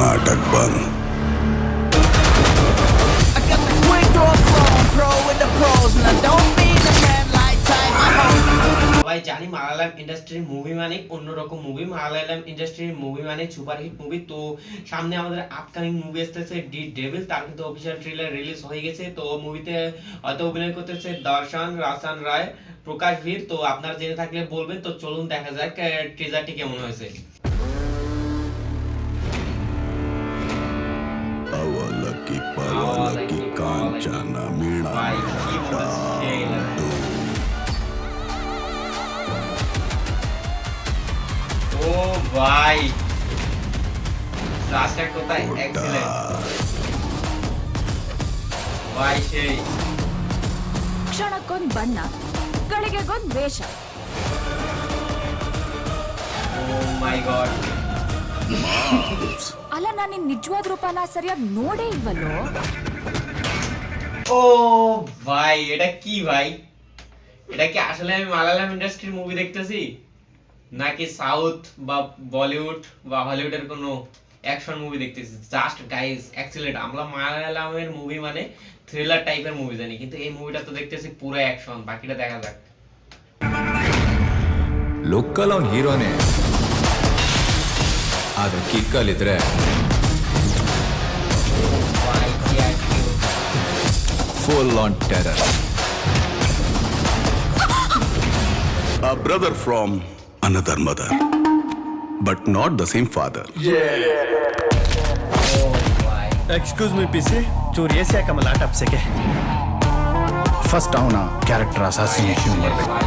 नाटक बंद। সবাই জানি মালায়ালাম ইন্ডাস্ট্রির মুভি মানে অন্যরকম মুভি। মালায়ালাম ইন্ডাস্ট্রির মুভি মানে সুপারহিট মুভি। তো সামনে আমাদের আপকামিং মুভি আসতেছে ডি ডেভিল, তার কিন্তু অফিশিয়াল ট্রেলার রিলিজ হয়ে গেছে। তো মুভিতে হয়তো অভিনয় করতেছে দর্শন, রাসান রায়, প্রকাশ ভীর। তো আপনারা জেনে থাকলে বলবেন। তো চলুন দেখা যাক ট্রেলারটি কেমন হয়েছে। अवलकी पवलकी कांचन मीणा ভাই কি বলছে ও ভাই, লাস্টটা কোথায় এক্সিলেন্ট ভাই সেই ಕ್ಷಣಕ್ಕೊಂದ್ ಬಣ್ಣ ಗಳಿಗೆಗೊಂದ್ ವೇಷ. ಓ ಮೈ ಗಾಡ್. ಅಲ್ಲ ನಾನು ನಿನ್ ನಿಜವಾದ ರೂಪನ ಸರಿಯಾಗಿ ನೋಡೇ ಇಲ್ವಲ್ಲೋ. ও ভাই এটা কি ভাই? এটা কি আসলে আমি মালায়ালাম ইন্ডাস্ট্রির মুভি দেখতেছি নাকি সাউথ বা বলিউড বা হলিউডের কোনো অ্যাকশন মুভি দেখতেছি? Just guys excellent. আমরা মালায়ালামের মুভি মানে থ্রিলার টাইপের মুভি জানি, কিন্তু এই মুভিটা তো দেখতেছি পুরো অ্যাকশন। বাকিটা দেখা যাক। ಲೋಕಲ್ ಅವ್ನ್ ಹೀರೋನೇ, ಆದ್ರೆ ಕಿಕ್ಕಲ್ಲಿದ್ರೆ ভাই কি attitude. Full on terror. A brother from another mother, but not the same father. ও ভাই ಎಕ್ಸ್ಕ್ಯೂಸ್ ಮಿ ಪಿಸಿ ಚೂರು ಎಸಿ ಹಾಕಮ್ಮ ಲ್ಯಾಪ್ಟಾಪ್ ಸೆಕೆ ಫಸ್ಟ್ ಅವನ ಕ್ಯಾರೆಕ್ಟರ್ ಅಸಾಸಿನೇಷನ್ ಮಾಡಬೇಕು.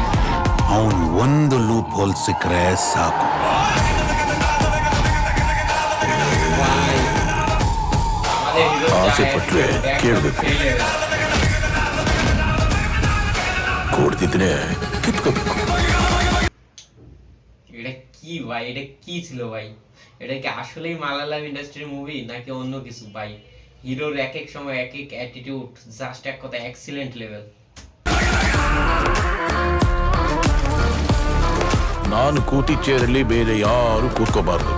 ಅವನು ಒಂದು ಲೂಪ್ ಹೋಲ್ ಸಿಕ್ಕರೆ ಸಾಕು. আমাদের হিরো ಆಸೆ ಪಟ್ರೆ ಕೇಳಬೇಕು, ಕೊಡ್ತಿದ್ರೆ ಕಿತ್ಕೋಬೇಕು. এটা কি ভাই? এটা কি ছিল ভাই? এটা কি আসলেই মালায়ালাম ইন্ডাস্ট্রির মুভি নাকি অন্য কিছু ভাই? হিরোর এক এক সময় এক এক অ্যাটিটিউড, জাস্ট এক কথা এক্সিলেন্ট লেভেল। ನಾನು ಕೂತಿ ಚೇರಲ್ಲಿ ಬೇರೆ ಯಾರು ಕೂತ್ಕೋಬಾರ್ದು.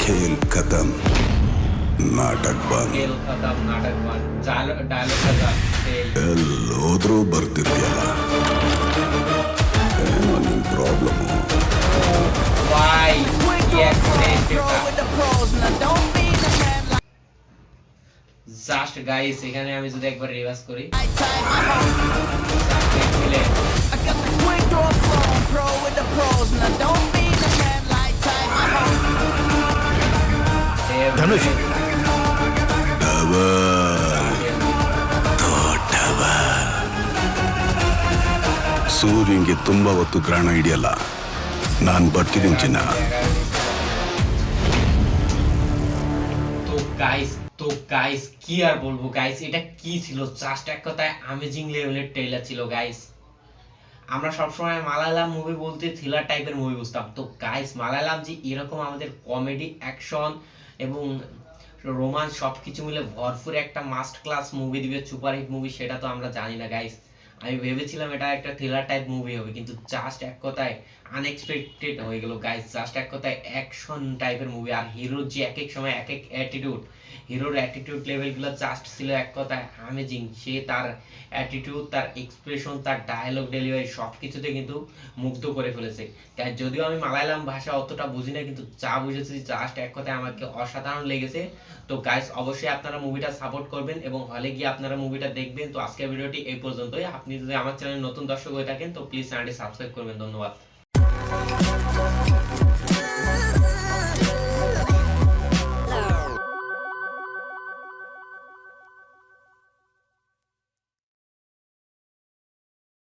खेल खत्म, नाटक बंद. खेल खत्म नाटक बंद, डायलॉग खत्म। ಎಲ್ಲೋದ್ರೂ ಬರ್ತಿದ್ಯಲ್ಲ, ಏನೋ ನಿನ್ ಪ್ರಾಬ್ಲಮ್. ভাই কি এক্সিলেন্ট জাস্ট গাইস, এখানে আমি যদি একবার রিভার্স করি, ಧನುಷ್ ಸೂರ್ಯಂಗೆ ತುಂಬಾ ಹೊತ್ತು ಗ್ರಹಣ ಹಿಡಿಯಲ್ಲ. ನಾನು ಬರ್ತಿದ್ದೀನಿ ಚಿನ್ನ. তো গাইস কি আর বলবো গাইস, এটা কি ছিল? জাস্ট এক কথায় অ্যামেজিং লেভেলের ট্রেলার ছিল গাইস। আমরা সবসময় মালায়ালাম মুভি বলতে থ্রিলার টাইপের মুভি বুঝতাম। তো গাইস মালায়ালাম যে এরকম আমাদের কমেডি, অ্যাকশন এবং রোমান্স সবকিছু মিলে ভরপুর একটা মাস্ট ক্লাস মুভি দিবে, সুপারহিট মুভি, সেটা তো আমরা জানি না গাইস। আমি ভেবেছিলাম এটা একটা থ্রিলার টাইপ মুভি হবে, কিন্তু জাস্ট এক কথায় আনএক্সপেক্টেড হয়ে গেল গাইস। জাস্ট এক কথায় অ্যাকশন টাইপের মুভি। আর হিরোর যে এক এক সময় এক এক অ্যাটিটিউড, হিরোর অ্যাটিটিউড লেভেলগুলো জাস্ট ছিল এক কথায় অ্যামেজিং। সে তার অ্যাটিটিউড, তার এক্সপ্রেশন, তার ডায়লগ ডেলিভারি সব কিছুতে কিন্তু মুগ্ধ করে ফেলেছে। যদিও আমি মালায়ালাম ভাষা অতটা বুঝি না, কিন্তু যা বুঝেছি জাস্ট এক কথায় আমাকে অসাধারণ লেগেছে। তো গাইস অবশ্যই আপনারা মুভিটা সাপোর্ট করবেন এবং হলে গিয়ে আপনারা মুভিটা দেখবেন। তো আজকের ভিডিওটি এই পর্যন্তই। আপনি যদি আমার চ্যানেলে নতুন দর্শক হয়ে থাকেন তো প্লিজ চ্যানেলটি সাবস্ক্রাইব করবেন। ধন্যবাদ।